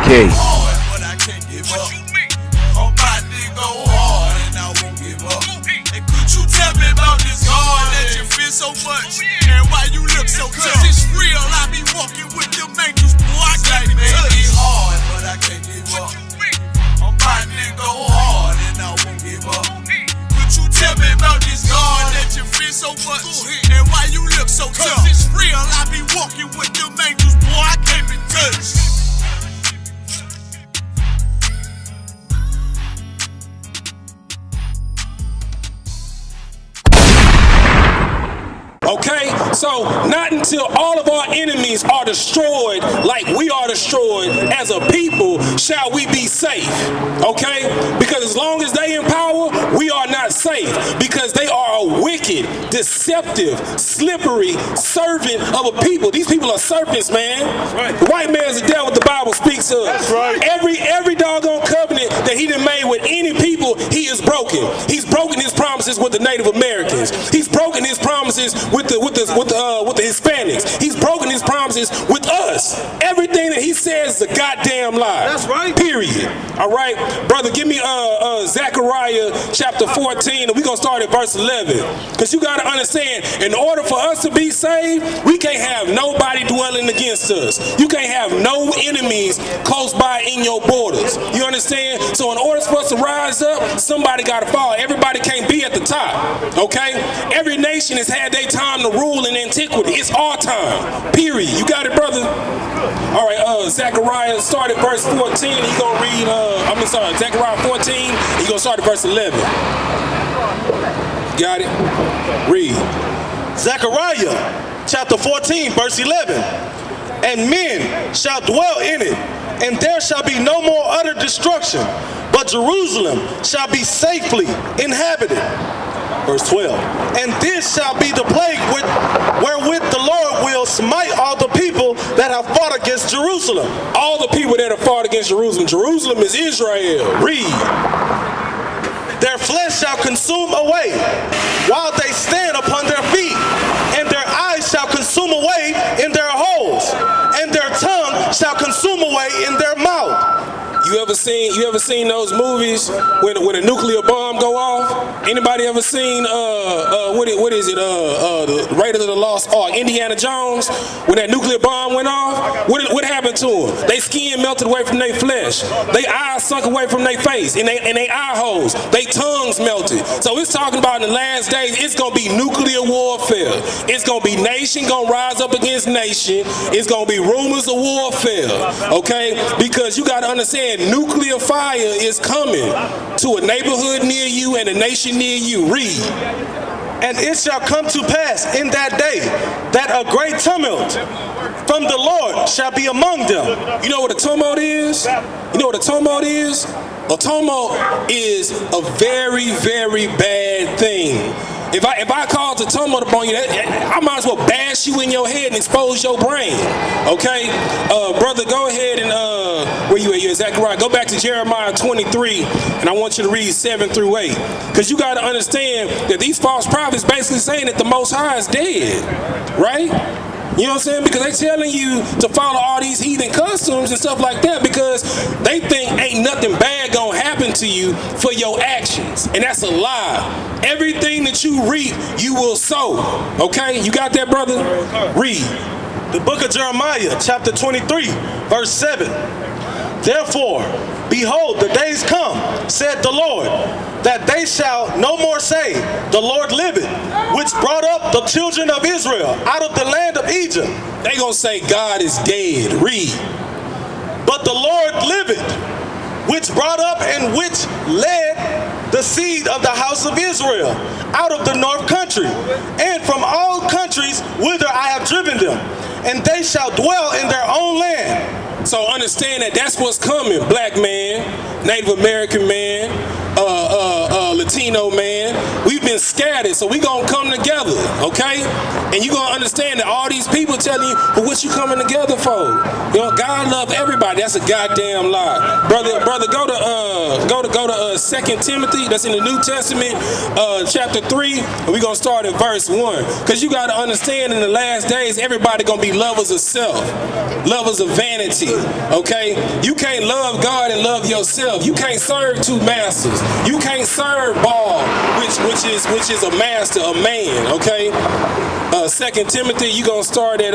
SKYPE. But I can't give up. I'm about to go hard and I won't give up. And could you tell me about this God that you feel so much? And why you look so tough? It's real, I be walking with them angels, boy, I can't even touch. It's hard, but I can't give up. I'm about to go hard and I won't give up. Could you tell me about this God that you feel so much? And why you look so tough? It's real, I be walking with them angels, boy, I can't even touch. Okay, so not until all of our enemies are destroyed like we are destroyed as a people shall we be safe. Okay, because as long as they in power, we are not safe, because they are a wicked, deceptive, slippery servant of a people. These people are serpents, man. Right. The white man is the devil the Bible speaks of. That's right. Every doggone covenant that he done made with any people, he is broken. He's broken his promises with the Native Americans. He's broken his promises with the Hispanics. He's broken his promises with us. Everything that he says is a goddamn lie. That's right. Period. All right, brother, give me Zechariah chapter 14, and we're gonna start at verse 11. Because you gotta understand, in order for us to be saved, we can't have nobody dwelling against us. You can't have no enemies close by in your borders. You understand? So in order for us to rise up, somebody gotta fall. Everybody can't be at the top. Okay? Every nation has had their time to rule in antiquity. It's our time. Period. You got it, brother? All right, Zechariah start at verse 14. He's gonna read, Zechariah 14. He's gonna start at verse 11. Got it? Read. Zechariah chapter 14, verse 11. And men shall dwell in it, and there shall be no more utter destruction, but Jerusalem shall be safely inhabited. Verse 12. And this shall be the plague wherewith the Lord will smite all the people that have fought against Jerusalem. All the people that have fought against Jerusalem. Jerusalem is Israel. Read. Their flesh shall consume away while they stand upon their feet, and their eyes shall consume away in their holes, and their tongue shall consume away in their mouth. You ever seen those movies when a nuclear bomb go off? Anybody ever seen the Raiders of the Lost Ark, Indiana Jones? When that nuclear bomb went off, what happened to them? They skin melted away from their flesh. They eyes sunk away from their face, and they eye holes. They tongues melted. So it's talking about in the last days, it's gonna be nuclear warfare. It's gonna be nation gonna rise up against nation. It's gonna be rumors of warfare. Okay? Because you gotta understand, nuclear fire is coming to a neighborhood near you and a nation near you. Read. And it shall come to pass in that day that a great tumult from the Lord shall be among them. You know what a tumult is? You know what a tumult is? A tumult is a very, very bad thing. If I cause a tumult upon you, I might as well bash you in your head and expose your brain. Okay, brother, go ahead and where you at, Zechariah? Go back to Jeremiah 23, and I want you to read 7 through 8, because you got to understand that these false prophets basically saying that the Most High is dead, right? You know what I'm saying? Because they telling you to follow all these heathen customs and stuff like that, because they think ain't nothing bad gonna happen to you for your actions. And that's a lie. Everything that you reap, you will sow. Okay? You got that, brother? Read. The book of Jeremiah, chapter 23, verse 7. Therefore, behold, the days come, said the Lord, that they shall no more say, the Lord liveth, which brought up the children of Israel out of the land of Egypt. They gonna say God is dead. Read. But the Lord liveth, which brought up and which led the seed of the house of Israel out of the north country, and from all countries whither I have driven them, and they shall dwell in their own land. So understand that that's what's coming. Black man, Native American man, Latino man. We've been been scattered, so we gonna come together, okay? And you gonna understand that all these people telling you, well, what you coming together for? You know, God love everybody. That's a goddamn lie, brother. Go to 2 Timothy. That's in the New Testament, chapter 3. And we gonna start at verse 1, because you gotta understand in the last days, everybody gonna be lovers of self, lovers of vanity. Okay, you can't love God and love yourself. You can't serve two masters. You can't serve Baal, which is a master, a man. Okay, 2 Timothy, you gonna start at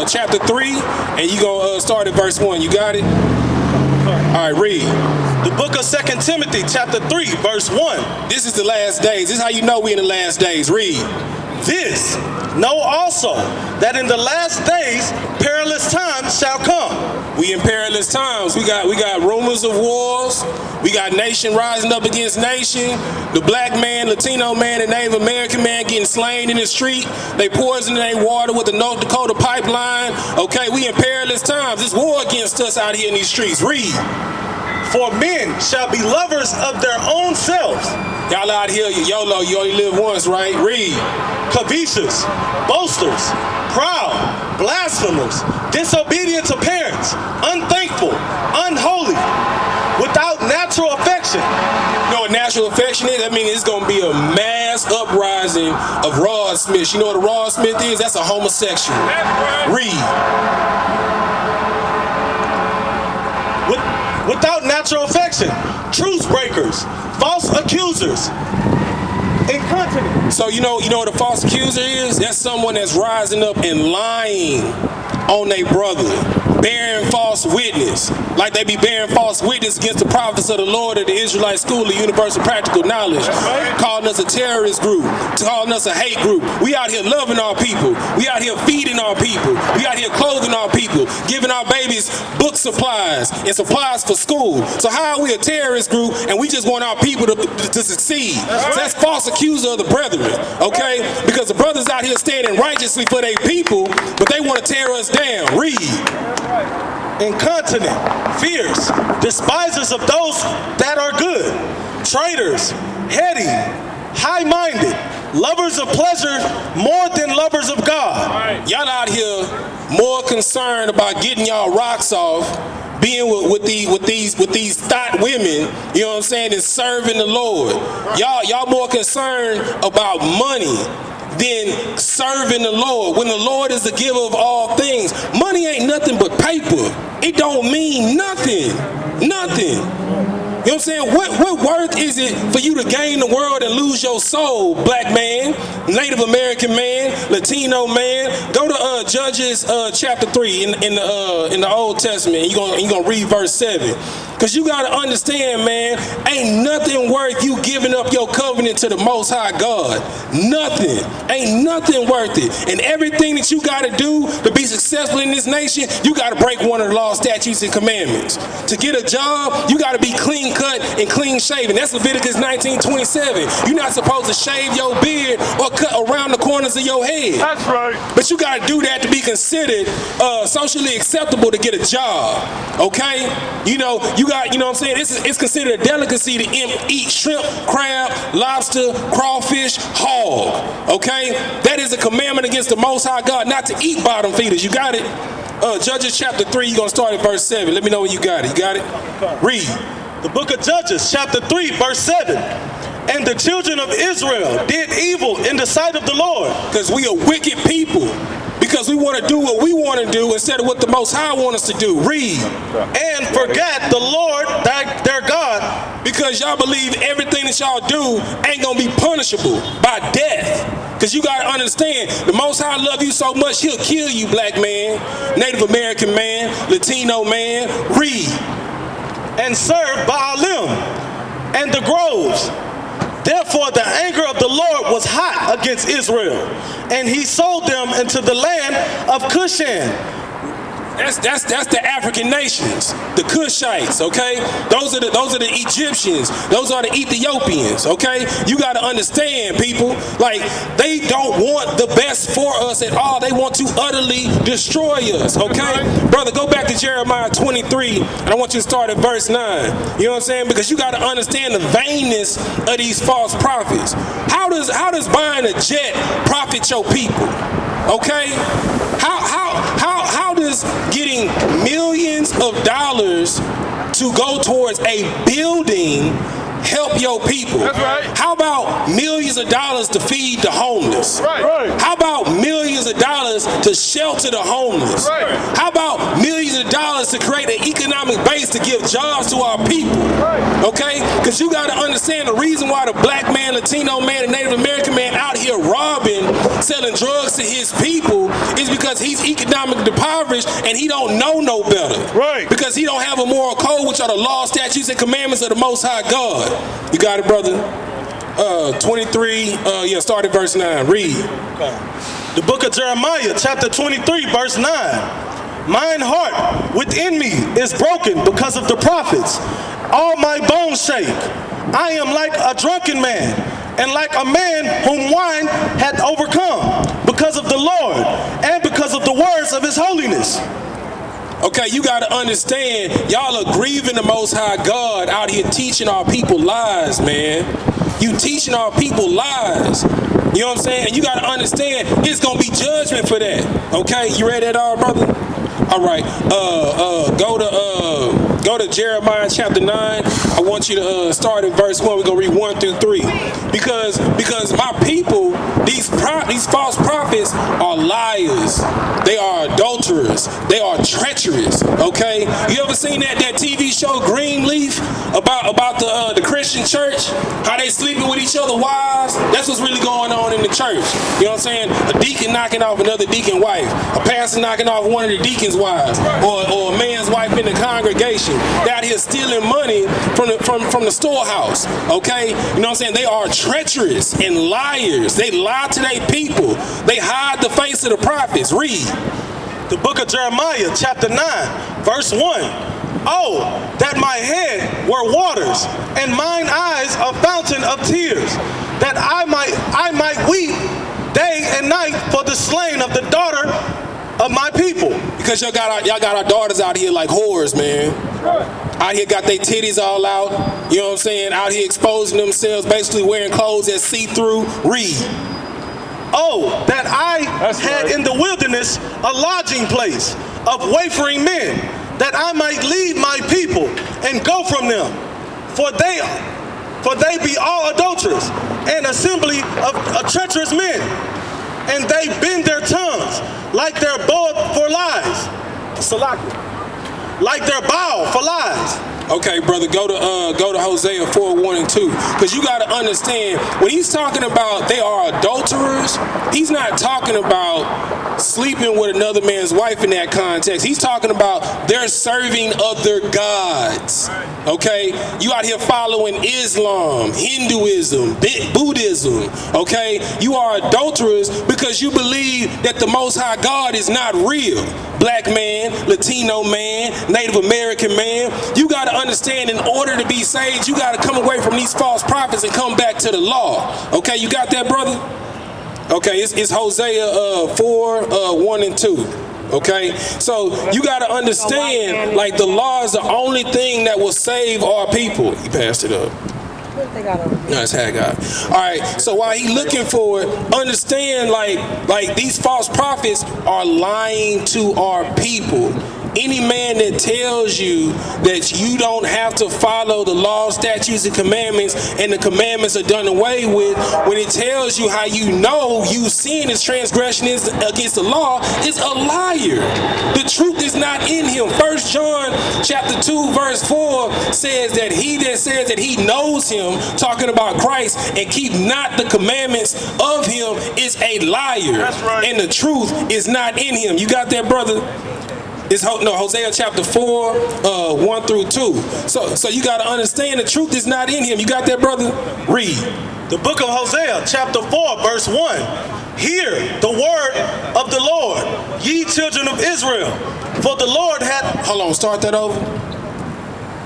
chapter 3, and you gonna start at verse 1. You got it? All right, read. The book of 2 Timothy, chapter 3, verse 1. This is the last days. This is how you know we in the last days. Read. This know also, that in the last days perilous times shall come. We in perilous times. We got rumors of wars. We got nation rising up against nation. The black man, Latino man, and Native American man getting slain in the street. They poisoning their water with the North Dakota pipeline. Okay, we in perilous times. There's war against us out here in these streets. Read. For men shall be lovers of their own selves. Y'all out here, YOLO, you only live once, right? Read. Covetous, boasters, proud, blasphemers, disobedient to parents, unthankful, unholy, without natural affection. You know what natural affection is? That means it's going to be a mass uprising of Rod Smiths. You know what a Rod Smith is? That's a homosexual. Read. Without natural affection, truce breakers, false accusers, incontinent. So you know what a false accuser is? That's someone that's rising up and lying on their brother, bearing false witness, like they be bearing false witness against the prophets of the Lord at the Israelite School of Universal Practical Knowledge, calling us a terrorist group, calling us a hate group. We out here loving our people. We out here feeding our people. We out here clothing our people, giving our babies book supplies and supplies for school. So how are we a terrorist group and we just want our people to succeed? So that's false accuser of the brethren, okay? Because the brothers out here standing righteously for their people, but they want to tear us down. Read. Incontinent, fierce, despisers of those that are good, traitors, heady, high-minded, lovers of pleasure more than lovers of God. Y'all out here more concerned about getting y'all rocks off, being with these thought women, you know what I'm saying, and serving the Lord. Y'all more concerned about money than serving the Lord. When the Lord is the giver of all things, money ain't nothing but paper. It don't mean nothing. Nothing. You know what I'm saying? What worth is it for you to gain the world and lose your soul, black man, Native American man, Latino man? Go to Judges chapter 3 in the Old Testament. You're gonna read verse 7. Because you got to understand, man, ain't nothing worth you giving up your covenant to the Most High God. Nothing. Ain't nothing worth it. And everything that you got to do to be successful in this nation, you got to break one of the law, statutes, and commandments. To get a job, you got to be clean cut and clean shaven. That's Leviticus 19:27. You're not supposed to shave your beard or cut around the corners of your head. That's right. But you got to do that to be considered socially acceptable to get a job. Okay? You know what I'm saying? It's considered a delicacy to eat shrimp, crab, lobster, crawfish, hog. Okay? That is a commandment against the Most High God, not to eat bottom feeders. You got it? Judges chapter 3, you're going to start at verse 7. Let me know when you got it. You got it? Read. The book of Judges, chapter 3, verse 7. And the children of Israel did evil in the sight of the Lord. Because we are wicked people. Because we want to do what we want to do instead of what the Most High wants us to do. Read. And forgot the Lord, their God. Because y'all believe everything that y'all do ain't going to be punishable by death. Because you got to understand, the Most High love you so much, he'll kill you, black man, Native American man, Latino man. Read. And serve Baalim and the groves. Therefore the anger of the Lord was hot against Israel, and he sold them into the land of Cushan, That's the African nations, the Cushites, okay? Those are the Egyptians, those are the Ethiopians, okay? You gotta understand, people, like, they don't want the best for us at all. They want to utterly destroy us, okay? Brother, go back to Jeremiah 23, and I want you to start at verse 9. You know what I'm saying? Because you gotta understand the vainness of these false prophets. How does buying a jet profit your people? Okay? How does getting millions of dollars to go towards a building help your people? That's right. How about millions of dollars to feed the homeless? Right. How about millions of dollars to shelter the homeless? Right. How about millions of dollars to create an economic base to give jobs to our people? Right. Okay? Because you got to understand the reason why the black man, Latino man, and Native American man out here robbing, selling drugs to his people is because he's economically impoverished and he don't know no better. Right. Because he don't have a moral code, which are the laws, statutes, and commandments of the Most High God. You got it, brother? 23, start at verse 9. Read. The book of Jeremiah, chapter 23, verse 9. Mine heart within me is broken because of the prophets. All my bones shake. I am like a drunken man, and like a man whom wine hath overcome, because of the Lord, and because of the words of his holiness. Okay, you got to understand, y'all are grieving the Most High God out here teaching our people lies, man. You teaching our people lies. You know what I'm saying? And you got to understand, it's going to be judgment for that. Okay, you read that all, brother? All right, go to Jeremiah chapter 9. I want you to start at verse 1. We're going to read 1 through 3. Because my people, these false prophets are liars. They are adulterers. They are treacherous, okay? You ever seen that TV show Greenleaf about the Christian church? How they sleeping with each other's wives? That's what's really going on in the church. You know what I'm saying? A deacon knocking off another deacon wife. A pastor knocking off one of the deacon's wives. Or a man's wife in the congregation. They're out here stealing money from the storehouse, okay? You know what I'm saying? They are treacherous and liars. They lie to their people. They hide the face of the prophets. Read. The book of Jeremiah, chapter 9, verse 1. Oh, that my head were waters, and mine eyes a fountain of tears, that I might weep day and night for the slain of the daughter of my people. Because y'all got our daughters out here like whores, man. Out here got their titties all out. You know what I'm saying? Out here exposing themselves, basically wearing clothes that see through. Read. Oh, that I had in the wilderness a lodging place of wayfaring men, that I might leave my people and go from them. For they be all adulterers, an assembly of treacherous men, and they bend their tongues like their bow for lies. Like their bow for lies. Okay, brother, go to Hosea 4, 1 and 2. Because you got to understand, when he's talking about they are adulterers, he's not talking about sleeping with another man's wife in that context. He's talking about they're serving other gods. Okay? You out here following Islam, Hinduism, Buddhism. Okay? You are adulterers because you believe that the Most High God is not real. Black man, Latino man, Native American man. You got to understand, in order to be saved, you got to come away from these false prophets and come back to the law. Okay, you got that, brother? Okay, it's Hosea 4, 1 and 2. Okay, so you got to understand, like, the law is the only thing that will save our people. He passed it up. No, it's Haggai. All right, so while he looking for it, understand, like these false prophets are lying to our people. Any man that tells you that you don't have to follow the laws, statutes, and commandments, and the commandments are done away with, when it tells you how you know you sin is transgression is against the law, is a liar. The truth is not in him. 1 John chapter 2 verse 4 says that he that says that he knows him, talking about Christ, and keep not the commandments of him is a liar. That's right. And the truth is not in him. You got that, brother? It's Hosea chapter 4, 1 through 2. So you got to understand the truth is not in him. You got that, brother? Read. The book of Hosea, chapter 4, verse 1. Hear the word of the Lord, ye children of Israel. For the Lord hath... Hold on, start that over.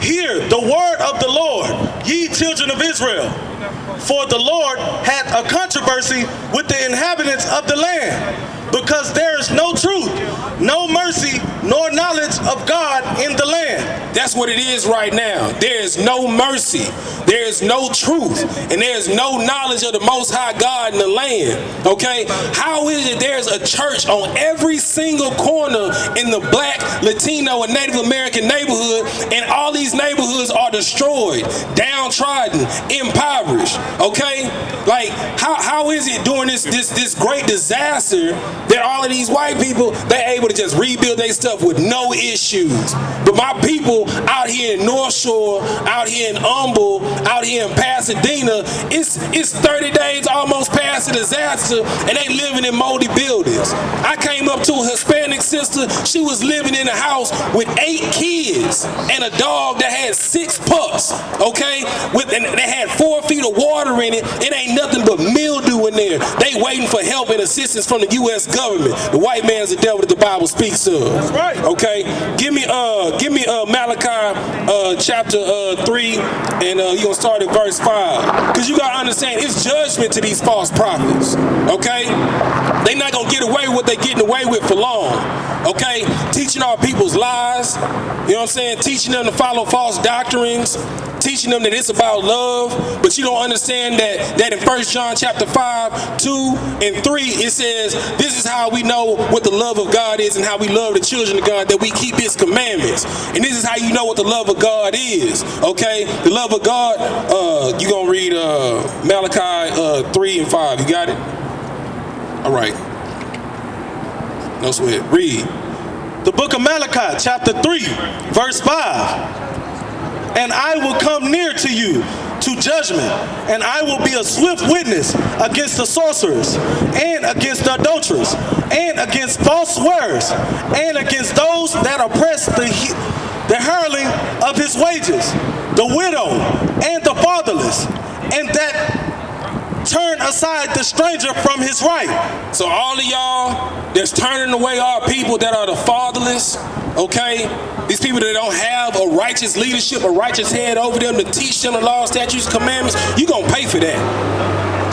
Hear the word of the Lord, ye children of Israel. For the Lord hath a controversy with the inhabitants of the land, because there is no truth, no mercy, nor knowledge of God in the land. That's what it is right now. There is no mercy, there is no truth, and there is no knowledge of the Most High God in the land. Okay? How is it there's a church on every single corner in the black, Latino, and Native American neighborhood, and all these neighborhoods are destroyed, downtrodden, impoverished? Okay? Like, how is it during this great disaster that all of these white people, they're able to just rebuild their stuff with no issues? But my people out here in North Shore, out here in Humble, out here in Pasadena, it's 30 days almost past the disaster, and they living in moldy buildings. I came up to a Hispanic sister. She was living in a house with 8 kids and a dog that had 6 pups. Okay, and they had 4 feet of water in it. It ain't nothing but mildew in there. They waiting for help and assistance from the U.S. government. The white man's the devil that the Bible speaks of. That's right. Okay, give me Malachi chapter 3, and you're gonna start at verse 5, because you gotta understand it's judgment to these false prophets. Okay, they not gonna get away with what they getting away with for long. Okay, teaching our people's lies, you know what I'm saying, teaching them to follow false doctrines, teaching them that it's about love. But you don't understand that in 1 John chapter 5, 2 and 3, it says, this is how we know what the love of God is and how we love the children of God, that we keep his commandments. And this is how you know what the love of God is. Okay, the love of God, you're gonna read Malachi 3 and 5. You got it? All right, no sweat. Read. The book of Malachi, chapter 3, verse 5. And I will come near to you to judgment, and I will be a swift witness against the sorcerers, and against the adulterers, and against false swearers, and against those that oppress the hireling of his wages, the widow, and the fatherless, and that turn aside the stranger from his right. So all of y'all that's turning away our people that are the fatherless, okay, these people that don't have a righteous leadership, a righteous head over them to teach them the law, statutes, commandments, you gonna pay for that.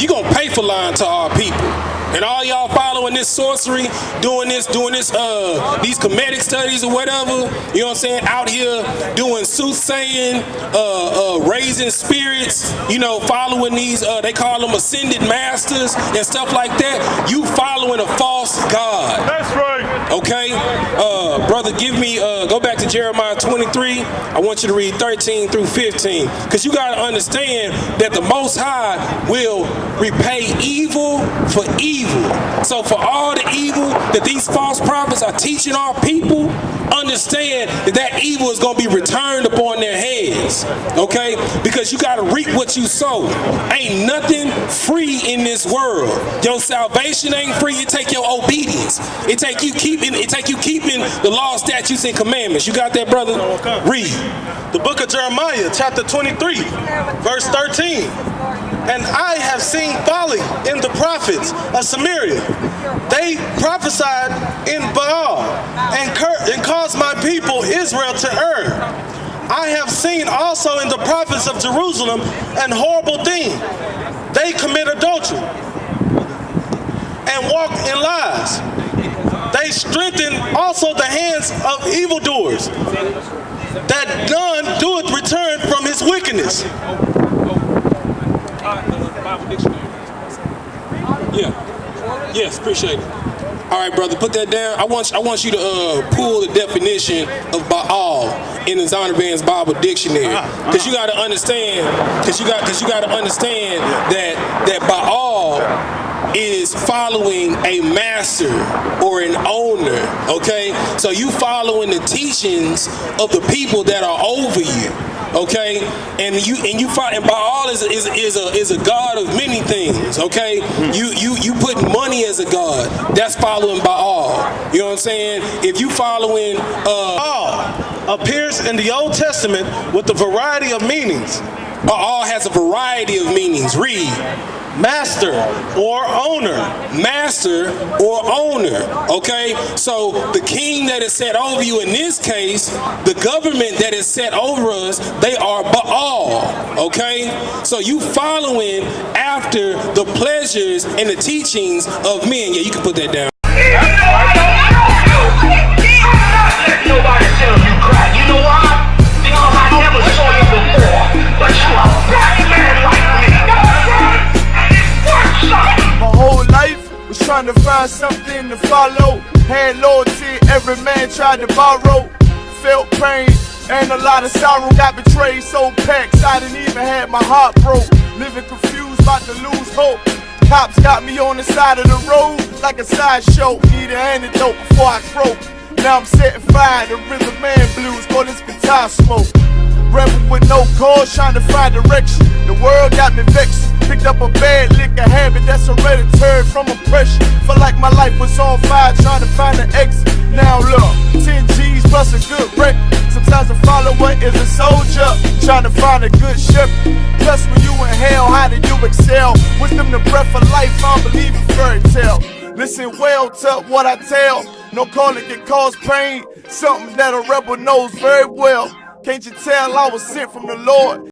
You gonna pay for lying to our people. And all y'all following this sorcery, doing this, these Kemetic studies or whatever, you know what I'm saying, out here doing soothsaying, raising spirits, you know, following these, they call them ascended masters and stuff like that. You following a false God. That's right. Okay? Brother, give me, go back to Jeremiah 23. I want you to read 13 through 15. Because you got to understand that the Most High will repay evil for evil. So for all the evil that these false prophets are teaching our people, understand that evil is going to be returned upon their heads. Okay? Because you got to reap what you sow. Ain't nothing free in this world. Your salvation ain't free. It take your obedience. It take you keeping the law, statutes, and commandments. You got that, brother? Read. The book of Jeremiah, chapter 23, verse 13. And I have seen folly in the prophets of Samaria. They prophesied in Baal and caused my people Israel to err. I have seen also in the prophets of Jerusalem an horrible thing. They commit adultery and walk in lies. They strengthen also the hands of evildoers, that none doeth return from his wickedness. Yeah. Yes, appreciate it. All right, brother, put that down. I want you to pull the definition of Baal in the Zondervan's Bible Dictionary, because you got to understand. Because you got to understand that Baal is following a master or an owner, okay? So you following the teachings of the people that are over you, okay? And by all is a God of many things, okay? You put money as a God, that's following by all. You know what I'm saying? If you following All appears in the Old Testament with a variety of meanings. all has a variety of meanings. Read. Master or owner. Master or owner, okay? So the king that is set over you, in this case, the government that is set over us, they are Baal, okay? So you following after the pleasures and the teachings of men. Yeah, you can put that down. Nobody tell you cry. You know why? Because I never saw you before. But you a black man like me. And it's worth something. My whole life was trying to find something to follow. Had loyalty, every man tried to borrow. Felt pain and a lot of sorrow. Got betrayed, so packed, I didn't even have my heart broke. Living confused, about to lose hope. Cops got me on the side of the road like a sideshow. Need an antidote before I croak. Now I'm setting fire to rhythm man blues, call this guitar smoke. Rebel with no cause, trying to find direction. The world got me vexed. Picked up a bad liquor habit that's hereditary from oppression. Felt like my life was on fire, trying to find an exit. Now look, 10 G's plus a good wreck. Sometimes a follower is a soldier, trying to find a good shepherd. Plus when you in hell, how did you excel? With them the breath of life, I don't believe in fairy tale. Listen well to what I tell. No calling can cause pain. Something that a rebel knows very well. Can't you tell I was sent from the Lord?